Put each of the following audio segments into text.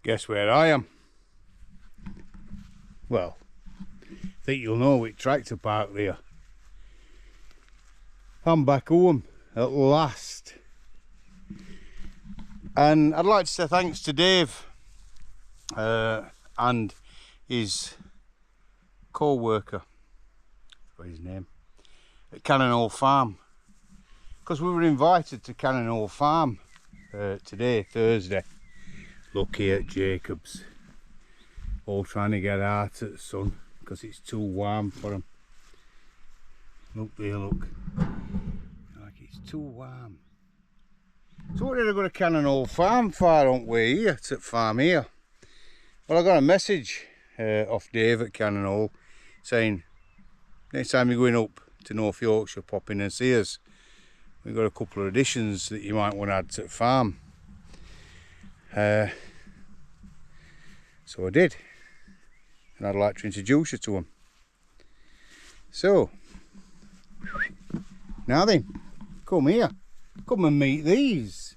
Guess where I am? Well, I think you'll know which tractor park there. I'm back home at last. And I'd like to say thanks to Dave and his co-worker, what's his name, at Canon Farm. Because we were invited to Canon Farm today, Thursday. Look here at Jacob's. All trying to get out at the sun because it's too warm for them. Look there, look. Like it's too warm. So what did I go to Canon Farm for, aren't we here? It's at farm here. Well, I got a message off Dave at Canon saying next time you're going up to North Yorkshire, pop in and see us. We've got a couple of additions that you might want to add to the farm. So I did, and I'd like to introduce you to them. So, now then, come here, come and meet these.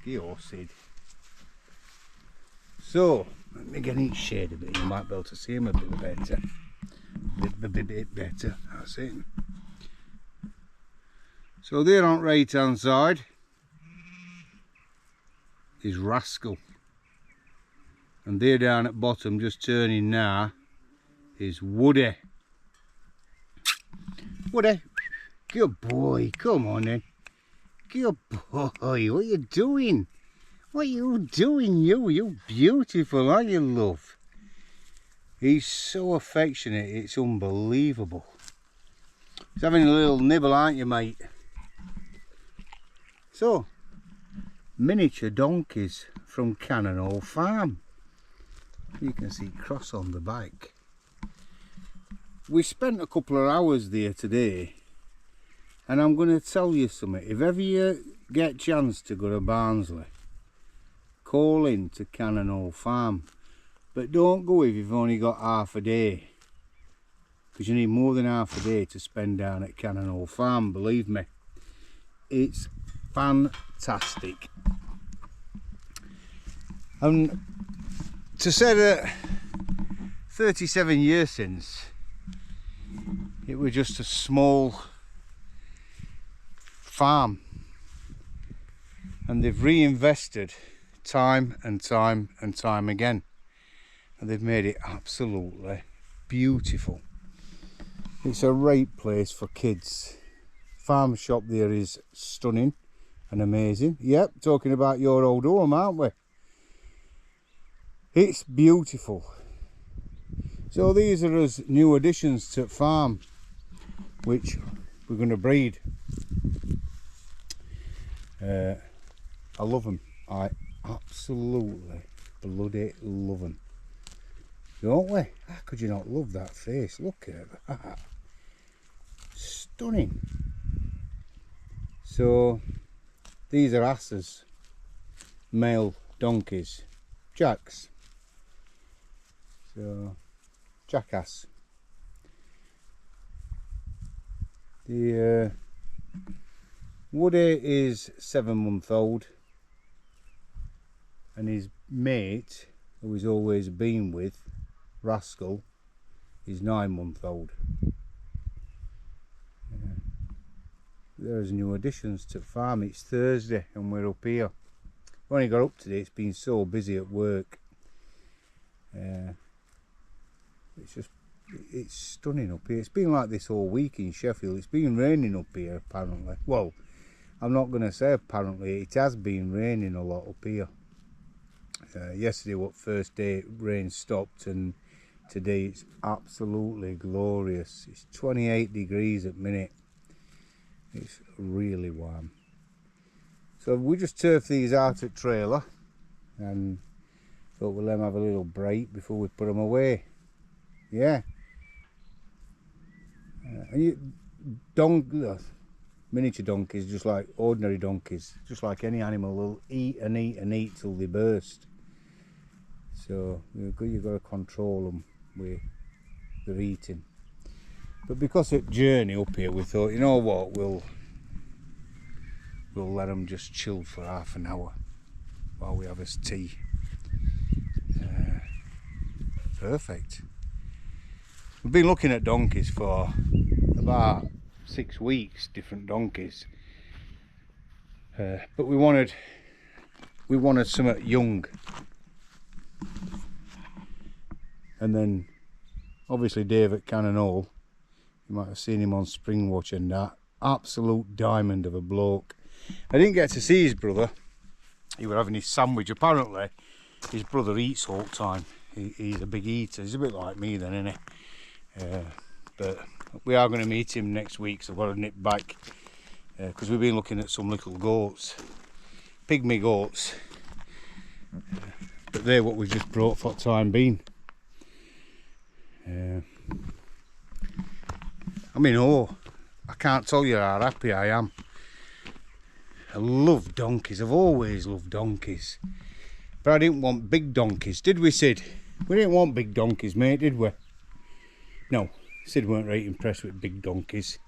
Get your Sid. So, let me get in shade a bit, you might be able to see them a bit better. A bit better, that's it. So there on the right hand side is Rascal, and there down at bottom, just turning now, is Woody. Woody, good boy, come on then. Good boy, what are you doing? What are you doing, you beautiful, aren't you, love? He's so affectionate, it's unbelievable. He's having a little nibble, aren't you, mate? So, miniature donkeys from Canon Farm. You can see cross on the back. We spent a couple of hours there today, and I'm going to tell you something. If ever you get a chance to go to Barnsley, call in to Canon Farm. But don't go if you've only got half a day, because you need more than half a day to spend down at Canon Farm, believe me. It's fantastic. And to say that 37 years since, it was just a small farm, and they've reinvested time and time and time again. And they've made it absolutely beautiful. It's a right place for kids. Farm shop there is stunning and amazing. Yep, talking about your old home, aren't we? It's beautiful. So these are as new additions to the farm, which we're going to breed. I love them. I absolutely bloody love them. Don't we? How could you not love that face? Look at that. Stunning. So, these are asses. Male donkeys. Jacks. So, jackass. The Woody is 7-month-old. And his mate, who he's always been with, Rascal, is 9-month-old. There's new additions to the farm. It's Thursday and we're up here. We only got up today, it's been so busy at work. It's stunning up here. It's been like this all week in Sheffield. It's been raining up here apparently. Well, I'm not going to say apparently, it has been raining a lot up here. Yesterday, what first day rain stopped, and today it's absolutely glorious. It's 28 degrees at minute. It's really warm. So we just turfed these out at trailer and thought we'll let them have a little break before we put them away. Yeah. And miniature donkeys, just like ordinary donkeys, just like any animal, will eat and eat and eat till they burst. So you've got to control them with their eating. But because it's journey up here, we thought, you know what, we'll we'll let them just chill for half an hour while we have us tea. Perfect. We've been looking at donkeys for about 6 weeks, different donkeys, but we wanted something young. And then obviously Dave at Canon, you might have seen him on Spring Watch and that, absolute diamond of a bloke. I didn't get to see his brother. He was having his sandwich. Apparently his brother eats all the time. He's a big eater. He's a bit like me then, isn't he? But we are going to meet him next week, so I've got to nip back because we've been looking at some little goats, pygmy goats, but they're what we just brought for the time being. I mean, I can't tell you how happy I am. I love donkeys. I've always loved donkeys, but I didn't want big donkeys, did we, Sid? We didn't want big donkeys, mate, did we? No, Sid weren't right impressed with big donkeys.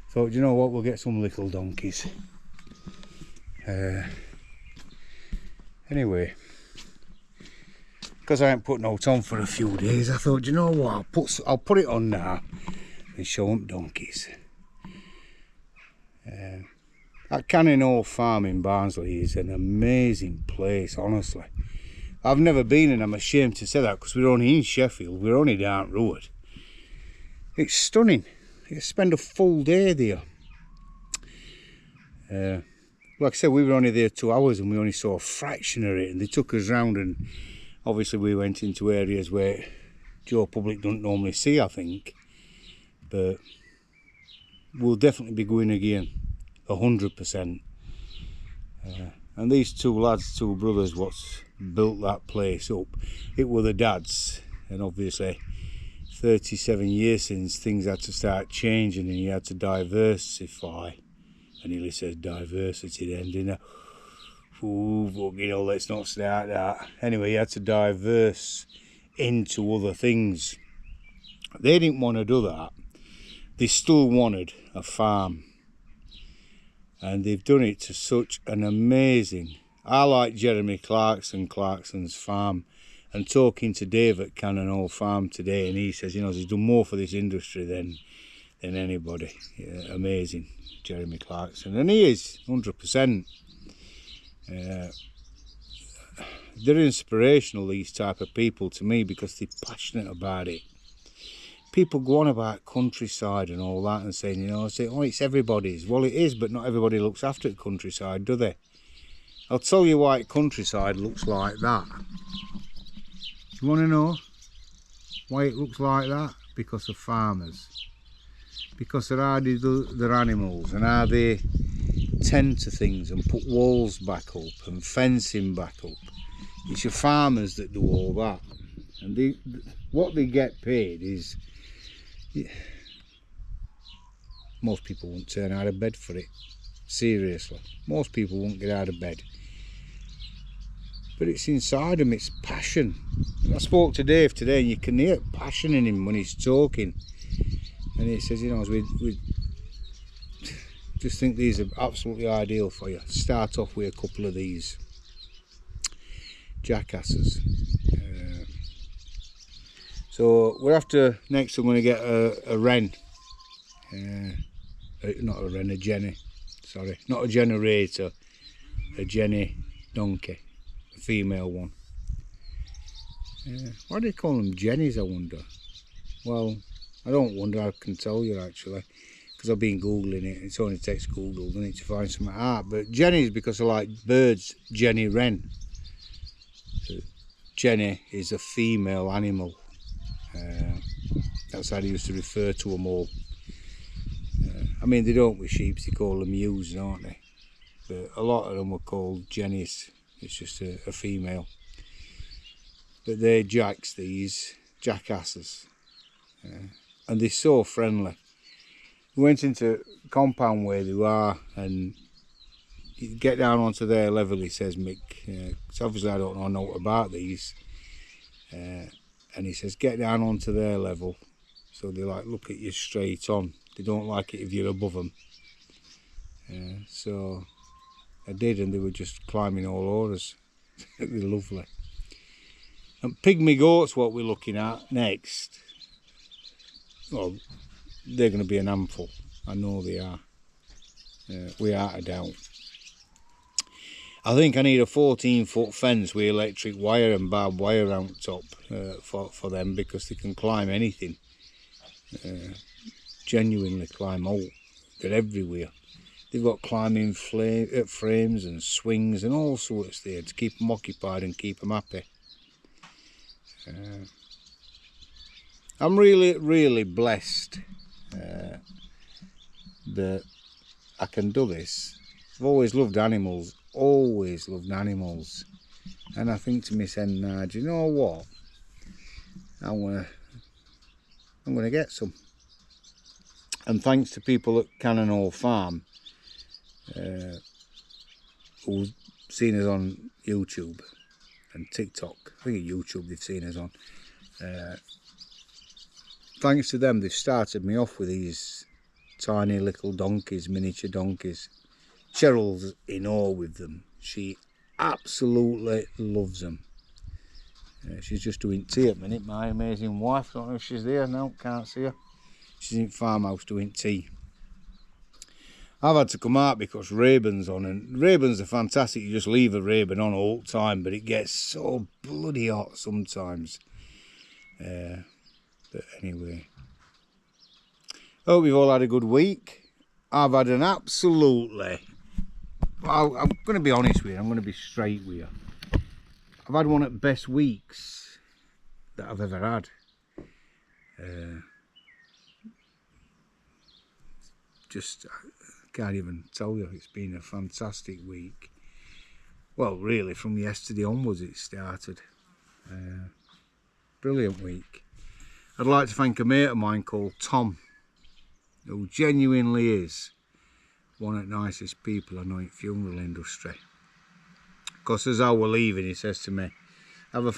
Thought, you know what, we'll get some little donkeys. Anyway, because I ain't put no on for a few days, I thought, you know what, I'll put it on now and show them donkeys. That Canon farm in Barnsley is an amazing place, honestly. I've never been, and I'm ashamed to say that because we're only in Sheffield, we're only down the road. It's stunning. You spend a full day there. Like I said, we were only there 2 hours and we only saw a fraction of it, and they took us round, and obviously we went into areas where Joe public don't normally see, I think. But we'll definitely be going again, 100%. And these two lads, two brothers, what's built that place up, it were the dads, and obviously 37 years since things had to start changing and he had to diversify. And he says diversity then, didn't he? Ooh, you know, let's not start that. Anyway, he had to diverse into other things. They didn't want to do that. They still wanted a farm. And they've done it to such an amazing... I like Jeremy Clarkson's farm, and talking to Dave at Canon Farm today, and he says, you know, he's done more for this industry than anybody. Yeah, amazing, Jeremy Clarkson, and he is 100%. They're inspirational, these type of people, to me, because they're passionate about it. People go on about countryside and all that and saying, you know, say, oh, it's everybody's. Well, it is, but not everybody looks after the countryside, do they? I'll tell you why countryside looks like that. You want to know why it looks like that? Because of farmers. Because of how they do their animals and how they tend to things and put walls back up and fencing back up. It's your farmers that do all that. And what they get paid is... Yeah, most people won't turn out of bed for it. Seriously, most people won't get out of bed. But it's inside them, it's passion. I spoke to Dave today and you can hear passion in him when he's talking. And he says, you know, we just think these are absolutely ideal for you. Start off with a couple of these jackasses. So we're after, next I'm going to get a wren. Not a wren, a jenny. Sorry, not a generator, a jenny donkey, a female one. Why do they call them jennies, I wonder? Well, I don't wonder, I can tell you actually, because I've been googling it. It's only takes Google, doesn't it, to find something out. But jennies, because I like birds, jenny wren. So jenny is a female animal. That's how they used to refer to them all. I mean, they don't with sheep, they call them ewes, don't they? But a lot of them were called jennies. It's just a female. But they're jacks, these jackasses. And they're so friendly. We went into compound where they are, and you get down onto their level, he says, Mick. Because obviously I don't know about these. And he says, get down onto their level. So they like look at you straight on. They don't like it if you're above them. So I did, and they were just climbing all over us. They're lovely. And pygmy goats, what we're looking at next, well, they're going to be an handful. I know they are. Without a doubt. I think I need a 14-foot fence with electric wire and barbed wire around top for them, because they can climb anything. Genuinely climb out. They're everywhere. They've got climbing frames and swings and all sorts there to keep them occupied and keep them happy. I'm really blessed that I can do this. I've always loved animals, and I think to myself, nah, do you know what? I'm gonna get some. And thanks to people at Canon Farm who've seen us on YouTube and TikTok. I think at YouTube they've seen us on. Thanks to them, they've started me off with these tiny little donkeys, miniature donkeys. Cheryl's in awe with them. She absolutely loves them. She's just doing tea at the minute, my amazing wife. Don't know if she's there now, can't see her. She's in farmhouse doing tea. I've had to come out because Rayburn's on, and Rayburn's are fantastic. You just leave a Rayburn on all the time, but it gets so bloody hot sometimes. But anyway, hope you've all had a good week. I've had an absolutely, well, I'm going to be honest with you, I'm going to be straight with you. I've had one of the best weeks that I've ever had. Just, I can't even tell you, it's been a fantastic week. Well, really, from yesterday onwards it started. Brilliant week. I'd like to thank a mate of mine called Tom, who genuinely is one of the nicest people I know in the funeral industry. Because as I was leaving, he says to me, have a